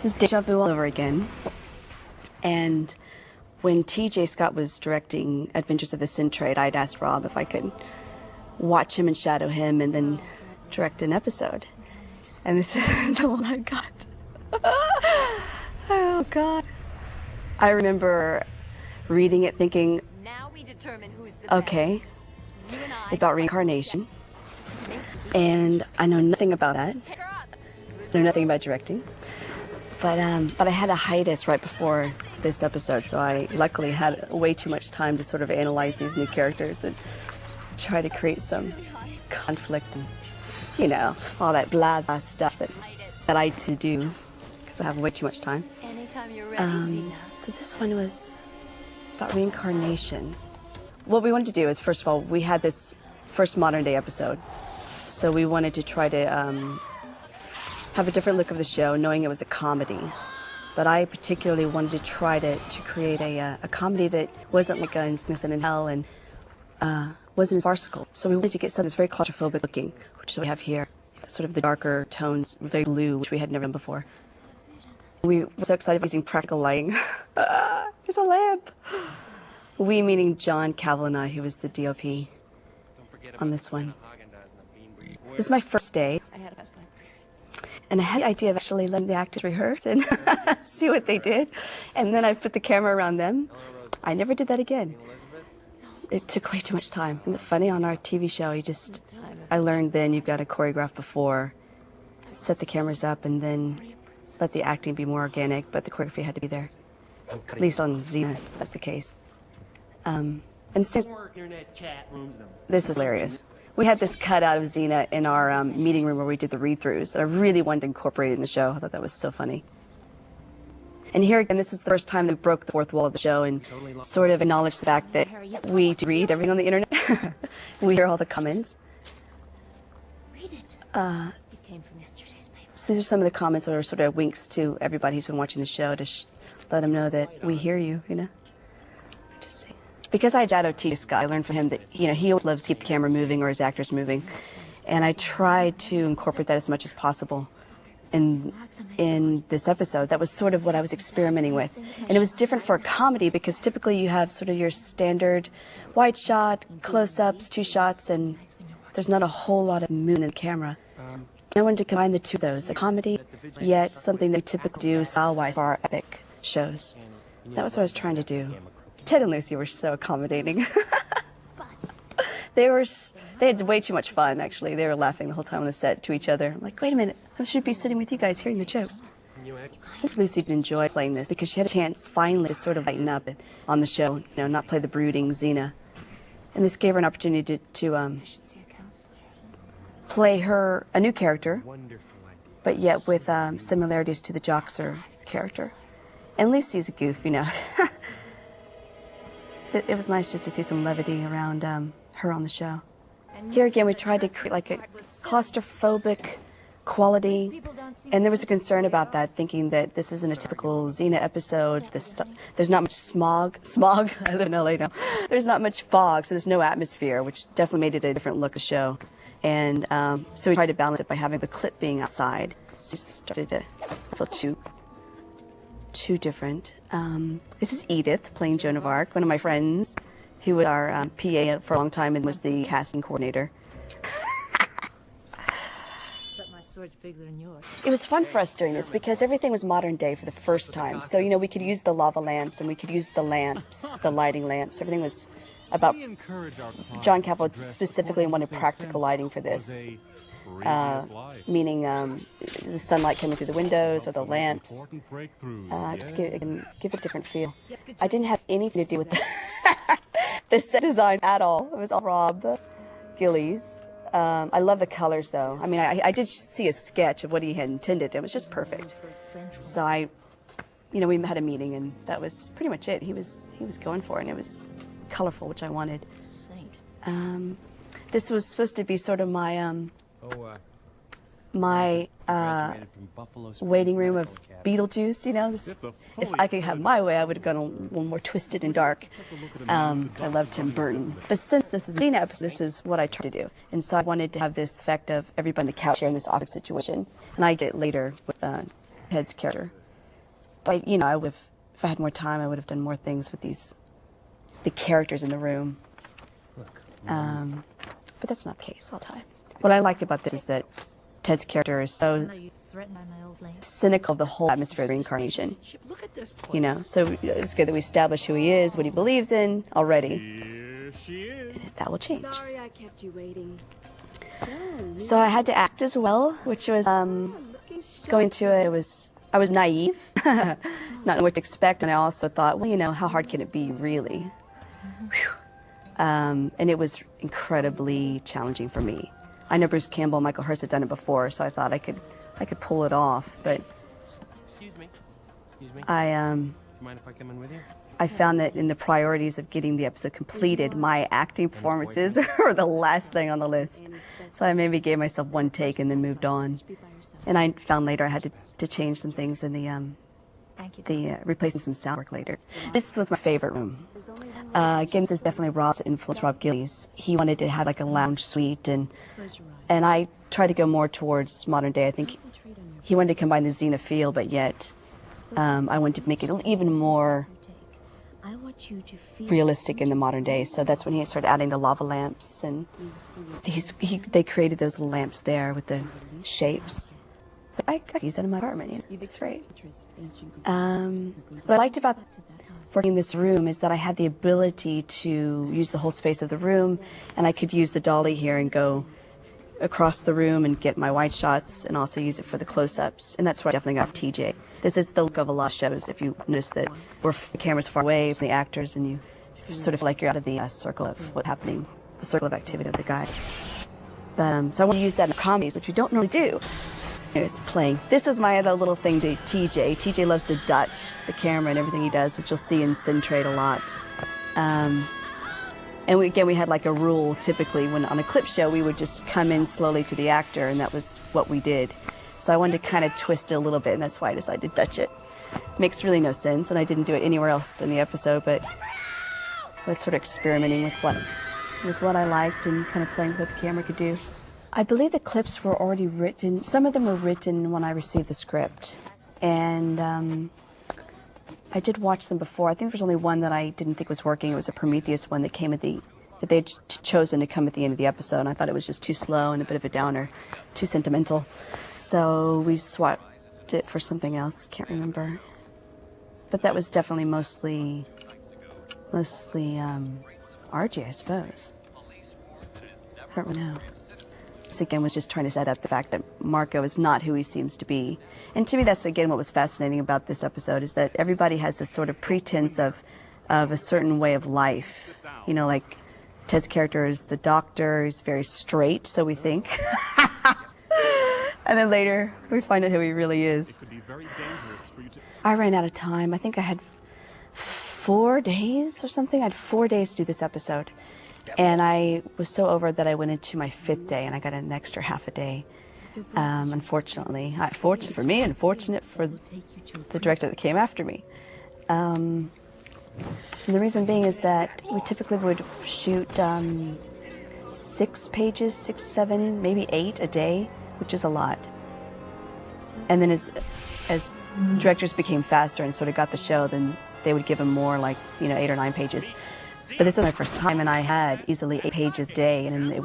This is Deja Vu all over again. And when T.J. Scott was directing Adventures of the Sin Trade, I'd asked Rob if I could watch him and shadow him and then direct an episode. And this is the one I got. Oh, God. I remember reading it thinking, now we determine who's the okay, about reincarnation. And I know nothing about that. I know nothing about directing. But I had a hiatus right before this episode, so I luckily had way too much time to sort of analyze these new characters and try to create some conflict and, you know, all that blah blah stuff that I to do because I have way too much time. Anytime you're ready, Xena. So this one was about reincarnation. What we wanted to do is, first of all, we had this first modern day episode, so we wanted to try to have a different look of the show, knowing it was a comedy. But I particularly wanted to try to create a comedy that wasn't like a Sin in Hell and wasn't as farcical. So we wanted to get something that's very claustrophobic looking, which we have here. Sort of the darker tones, very blue, which we had never done before. We were so excited about using practical lighting. There's a lamp! We meaning John Cavill and I, who was the DOP on this one. This is my first day. And I had the idea of actually letting the actors rehearse and see what they did. And then I put the camera around them. I never did that again. It took way too much time. And the funny, on our TV show, I learned then you've got to choreograph before, set the cameras up, and then let the acting be more organic, but the choreography had to be there. At least on Xena, that's the case. And since this is hilarious. We had this cut out of Xena in our meeting room where we did the read-throughs. I really wanted to incorporate it in the show. I thought that was so funny. And here again, this is the first time that we broke the fourth wall of the show and sort of acknowledged the fact that we read everything on the internet. We hear all the comments. So these are some of the comments that are sort of winks to everybody who's been watching the show to let them know that we hear you, you know. Just see. Because I shadowed T.J. Scott, I learned from him that, you know, he always loves to keep the camera moving or his actors moving. And I tried to incorporate that as much as possible in this episode. That was sort of what I was experimenting with. And it was different for a comedy because typically you have sort of your standard wide shot, close-ups, two shots, and there's not a whole lot of movement in the camera. I wanted to combine the two of those, a comedy, yet something that we typically do style-wise for our epic shows. That was what I was trying to do. Ted and Lucy were so accommodating. They had way too much fun, actually. They were laughing the whole time on the set to each other. I'm like, wait a minute, I should be sitting with you guys hearing the jokes. I think Lucy did enjoy playing this because she had a chance finally to sort of lighten up on the show, you know, not play the brooding Xena. And this gave her an opportunity to play her a new character, but yet with similarities to the Joxer character. And Lucy's a goof, you know. It was nice just to see some levity around her on the show. Here again, we tried to create like a claustrophobic quality, and there was a concern about that, thinking that this isn't a typical Xena episode. There's not much smog. I live in LA now. There's not much fog, so there's no atmosphere, which definitely made it a different look of show. And so we tried to balance it by having the clip being outside. So it started to feel too different. This is Edith playing Joan of Arc, one of my friends who was our PA for a long time and was the casting coordinator. It was fun for us doing this because everything was modern day for the first time. So, you know, we could use the lava lamps and we could use the lamps, the lighting lamps. Everything was about... John Cavill specifically wanted practical lighting for this. Meaning the sunlight coming through the windows or the lamps, just to give it a different feel. I didn't have anything to do with the set design at all. It was all Rob Gillies. I love the colors, though. I mean, I did see a sketch of what he had intended. It was just perfect. So we had a meeting, and that was pretty much it. He was going for it, and it was colorful, which I wanted. This was supposed to be sort of my waiting room of Beetlejuice, you know. If I could have my way, I would have gone a little more twisted and dark, because I love Tim Burton. But since this is a Xena episode, this is what I tried to do. And so I wanted to have this effect of everybody on the couch here in this awkward situation. And I get it later with Ted's character. But, I would have, if I had more time, I would have done more things with the characters in the room. But that's not the case all the time. What I like about this is that Ted's character is so cynical of the whole atmosphere of reincarnation. So it's good that we establish who he is, what he believes in already. And that will change. Sorry I kept you waiting. So I had to act as well, which was going to it. I was naive, not knowing what to expect, and I also thought, well, how hard can it be, really? And it was incredibly challenging for me. I know Bruce Campbell and Michael Hurst had done it before, so I thought I could pull it off. But Excuse me. Do you mind if I come in with you? I found that in the priorities of getting the episode completed, my acting performances were the last thing on the list. So I maybe gave myself one take and then moved on. And I found later I had to change some things in the replacing some sound work later. This was my favorite room. Again, this is definitely Rob's influence, Rob Gillies. He wanted to have like a lounge suite, and I tried to go more towards modern day. I think he wanted to combine the Xena feel, but yet I wanted to make it even more realistic in the modern day. So that's when he started adding the lava lamps, and they created those little lamps there with the shapes. So I could use that in my apartment. It's great. What I liked about working in this room is that I had the ability to use the whole space of the room, and I could use the dolly here and go across the room and get my wide shots and also use it for the close-ups. And that's where I definitely got TJ. This is the look of a lot of shows, if you notice that the camera's far away from the actors and you sort of feel like you're out of the circle of what's happening, the circle of activity of the guys. So I want to use that in comedies, which we don't normally do. It's playing. This was my other little thing to TJ. TJ loves to Dutch the camera and everything he does, which you'll see in Syntrade a lot. And we had like a rule typically when on a clip show we would just come in slowly to the actor, and that was what we did. So I wanted to kind of twist it a little bit, and that's why I decided to Dutch it. Makes really no sense, and I didn't do it anywhere else in the episode, but I was sort of experimenting with what I liked and kind of playing with what the camera could do. I believe the clips were already written. Some of them were written when I received the script, and I did watch them before. I think there was only one that I didn't think was working. It was a Prometheus one that came that they had chosen to come at the end of the episode, and I thought it was just too slow and a bit of a downer, too sentimental. So we swapped it for something else. Can't remember, but that was definitely mostly RG, I suppose. I don't know. This again was just trying to set up the fact that Marco is not who he seems to be. And to me, that's again what was fascinating about this episode, is that everybody has this sort of pretense of a certain way of life. Like Ted's character is the doctor, is very straight, so we think. And then later, we find out who he really is. I ran out of time. I think I had 4 days or something. I had 4 days to do this episode. And I was so over it that I went into my 5th day, and I got an extra half a day, unfortunately. Fortunate for me and fortunate for the director that came after me. And the reason being is that we typically would shoot 6 pages, 6, 7, maybe 8 a day, which is a lot. And then as directors became faster and sort of got the show, then they would give them more, like 8 or 9 pages. But this was my first time, and I had easily 8 pages a day, and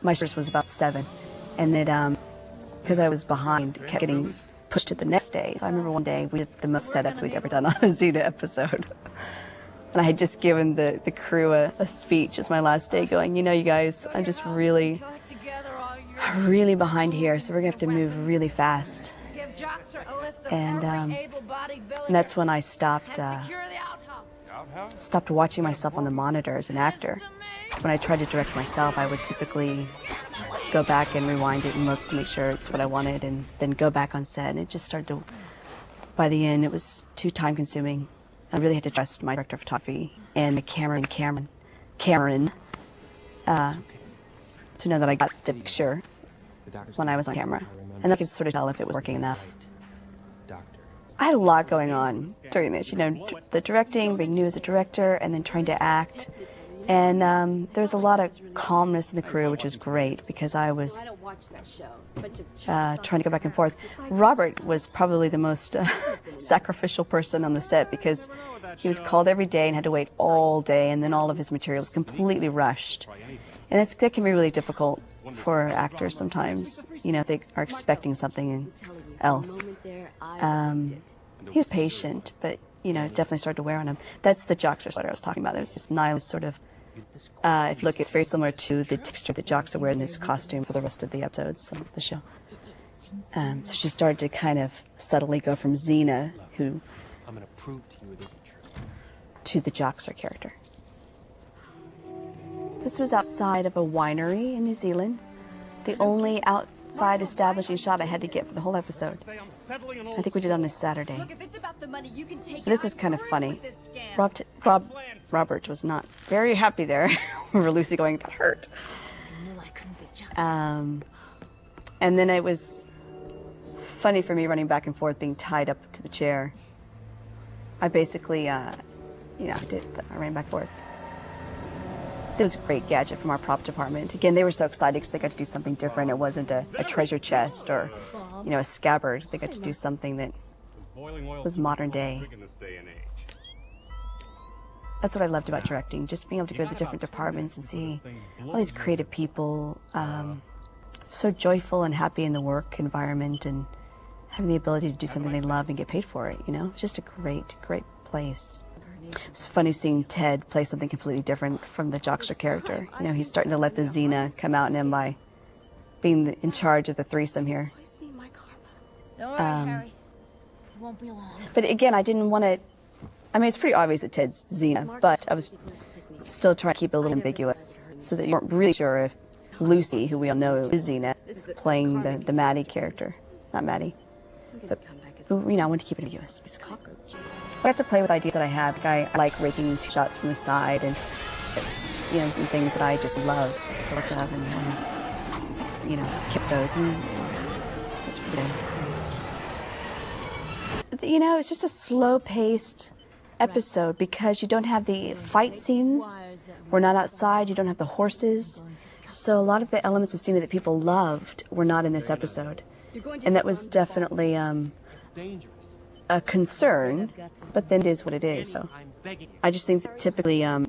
my first was about 7. And then, because I was behind, it kept getting pushed to the next day. So I remember one day we did the most setups we'd ever done on a Xena episode. And I had just given the crew a speech as my last day, going, you guys, I'm just really behind here, so we're going to have to move really fast. And that's when I stopped watching myself on the monitor as an actor. When I tried to direct myself, I would typically go back and rewind it and look to make sure it's what I wanted, and then go back on set. And it just started to, by the end, it was too time consuming. I really had to trust my director of photography and the Cameron, to know that I got the picture when I was on camera. And I could sort of tell if it was working enough. I had a lot going on during this, the directing, being new as a director, and then trying to act, And there was a lot of calmness in the crew, which was great because I was trying to go back and forth. Robert was probably the most sacrificial person on the set because he was called every day and had to wait all day, and then all of his material was completely rushed. And that can be really difficult for actors sometimes. You know, they are expecting something else. He was patient, but, you know, it definitely started to wear on him. That's the Joxer sweater I was talking about. There's this nihilist sort of, if you look, it's very similar to the texture that Joxer wear in his costume for the rest of the episodes of the show. So she started to kind of subtly go from Xena, who, I'm gonna prove to you it isn't true. to the Joxer character. This was outside of a winery in New Zealand. The only outside establishing shot I had to get for the whole episode. I think we did on a Saturday. Look, if it's about the money, you can take This it. was I'm kind of through funny. with this scam. Robert was not very happy there over Lucy going, that hurt. I knew I couldn't be judged. And then it was funny for me running back and forth, being tied up to the chair. I basically, I ran back and forth. It was a great gadget from our prop department. Again, they were so excited because they got to do something different. It wasn't a treasure chest or, you know, a scabbard. They got to do something that was modern day. That's what I loved about directing, just being able to go to the different departments and see all these creative people, so joyful and happy in the work environment and having the ability to do something they love and get paid for it, you know? Just a great, great place. It's funny seeing Ted play something completely different from the Joxer character. You know, he's starting to let the Xena come out in him by being in charge of the threesome here. Don't worry, Harry. It won't be long. But again, I didn't want to... I mean, it's pretty obvious that Ted's Xena, but I was still trying to keep it a little ambiguous so that you weren't really sure if Lucy, who we all know is Xena, playing the Maddie character. Not Maddie. But, you know, I wanted to keep it ambiguous. I got to play with ideas that I had. Like I like raking two shots from the side, and it's, you know, some things that I just love the look of, and you know, kept those. And it's pretty nice. You know, it's just a slow-paced episode because you don't have the fight scenes. We're not outside. You don't have the horses. So a lot of the elements of Xena that people loved were not in this episode, and that was definitely a concern, but then it is what it is. So I just think that typically the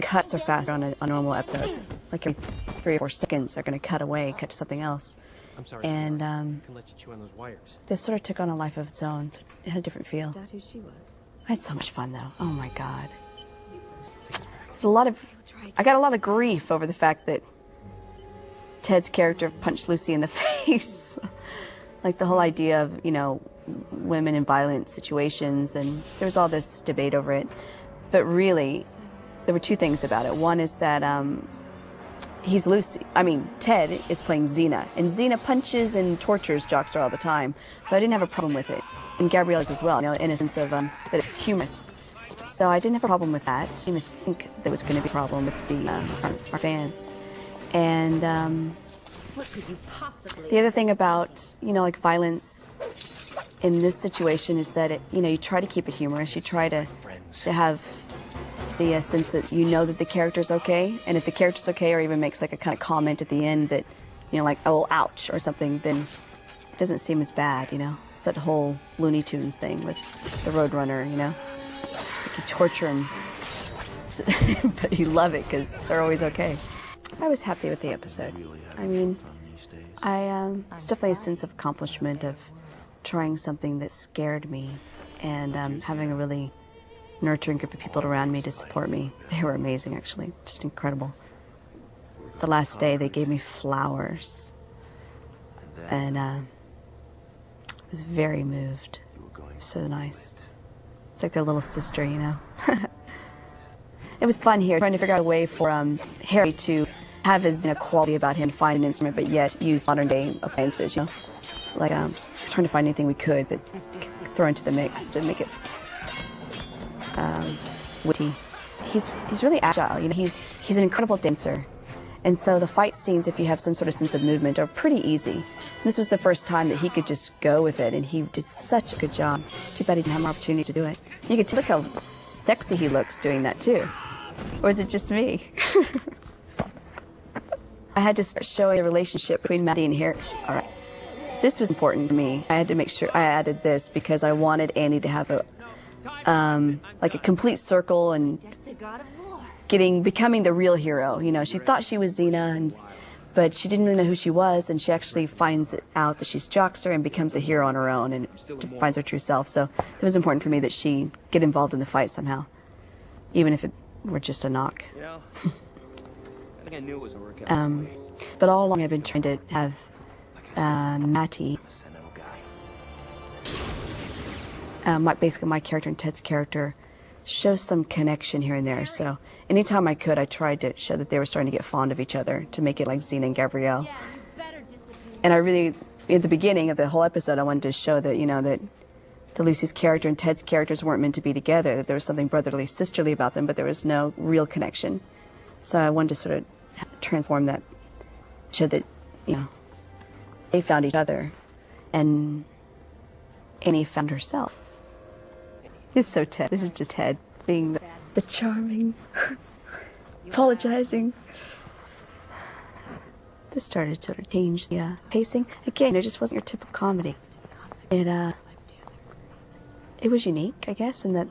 cuts are faster on a normal episode. Like every 3 or 4 seconds, they're going to cut away, cut to something else. I'm sorry. And can let you chew on those wires. this sort of took on a life of its own. It had a different feel. That who she was. I had so much fun though. Oh my God. There's a lot of, I got a lot of grief over the fact that Ted's character punched Lucy in the face. Like the whole idea of, you know, women in violent situations, and there was all this debate over it. But really, there were 2 things about it. One is that he's Lucy. I mean, Ted is playing Xena, and Xena punches and tortures Joxer all the time. So I didn't have a problem with it, and Gabriella's as well. You know, in a sense of that it's humorous. So I didn't have a problem with that. I didn't even think there was going to be a problem with the our fans. And What could you possibly... the other thing about, you know, like violence in this situation is that it, you know, you try to keep it humorous. You try to have the sense that you know that the character's okay, and if the character's okay, or even makes like a kind of comment at the end that, you know, like, oh, ouch, or something, then it doesn't seem as bad, you know? It's that whole Looney Tunes thing with the Roadrunner, you know? Like you torture them, but you love it because they're always okay. I was happy with the episode. I mean, it's definitely a sense of accomplishment of trying something that scared me, and having a really nurturing group of people around me to support me. They were amazing, actually, just incredible. The last day, they gave me flowers, and I was very moved. It was so nice. It's like their little sister, you know? It was fun here, trying to figure out a way for Harry to have his, you know, quality about him, find an instrument, but yet use modern-day appliances, you know? Like, trying to find anything we could that throw into the mix to make it witty. He's really agile, you know, he's an incredible dancer. And so the fight scenes, if you have some sort of sense of movement, are pretty easy. This was the first time that he could just go with it, and he did such a good job. It's too bad he didn't have more opportunities to do it. You could look how sexy he looks doing that too. Or is it just me? I had to start showing the relationship between Maddie and Harry. All right. This was important for me. I had to make sure I added this because I wanted Annie to have a like a complete circle and becoming the real hero. You know, she thought she was Xena, but she didn't really know who she was, and she actually finds it out that she's Joxer and becomes a hero on her own and finds her true self. So it was important for me that she get involved in the fight somehow, even if it were just a knock. Yeah. I think I knew it was a workout. But all along I've been trying to have Matty, basically my character and Ted's character, show some connection here and there. So anytime I could, I tried to show that they were starting to get fond of each other, to make it like Xena and Gabrielle. And I really, at the beginning of the whole episode, I wanted to show that, you know, that Lucy's character and Ted's characters weren't meant to be together, that there was something brotherly, sisterly about them, but there was no real connection. So I wanted to sort of transform that, show that, you know, they found each other, and Annie found herself. This is so Ted. This is just Ted being the charming, apologizing. This started to sort of change the pacing. Again, it just wasn't your typical comedy. It was unique, I guess, in that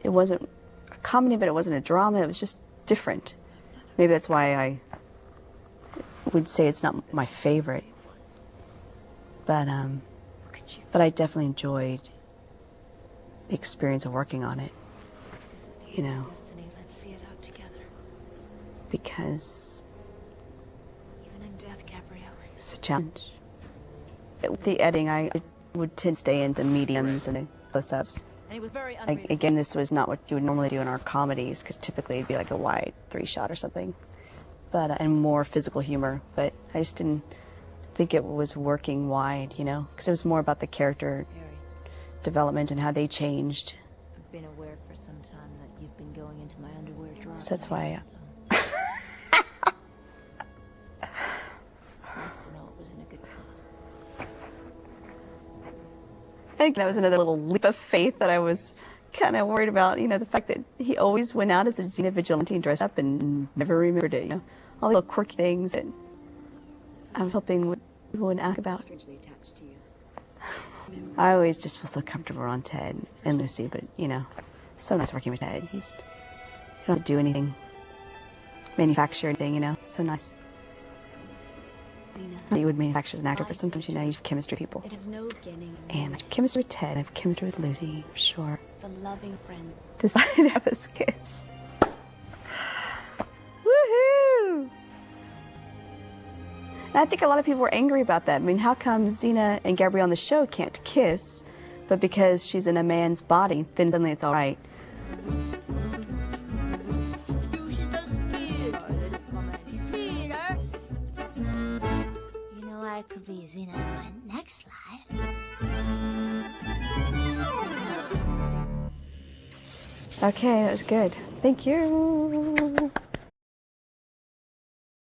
it wasn't a comedy, but it wasn't a drama. It was just different. Maybe that's why I would say it's not my favorite. But I definitely enjoyed the experience of working on it. You know, Let's see it out together. because Even in death, Gabrielle. it's a challenge. With the editing, I would tend to stay in the mediums and the close-ups. And it was very Again, this was not what you would normally do in our comedies, because typically it'd be like a wide 3-shot or something, but and more physical humor. But I just didn't think it was working wide, you know, because it was more about the character development and how they changed. I've been aware for some time that you've been going into my underwear drawer. So that's why. It's nice to know it was in a good cause. I think that was another little leap of faith that I was kind of worried about. You know, the fact that he always went out as a Xena vigilante and dressed up and never remembered it. You know, all the little quirky things that I was hoping people wouldn't ask about. Strangely attached to you. I always just feel so comfortable on Ted and Lucy, but you know, so nice working with Ted. You don't have to do anything, manufacture anything, you know, so nice. Not that you would manufacture as an actor, but sometimes, you know, you have chemistry with people. It is no beginning. And I have chemistry with Ted, I have chemistry with Lucy, for sure. The loving friend. Decided to have us kiss. Woohoo! And I think a lot of people were angry about that. I mean, how come Xena and Gabrielle on the show can't kiss, but because she's in a man's body, then suddenly it's all right? You know, I could be Xena in my next life. Okay, that was good. Thank you.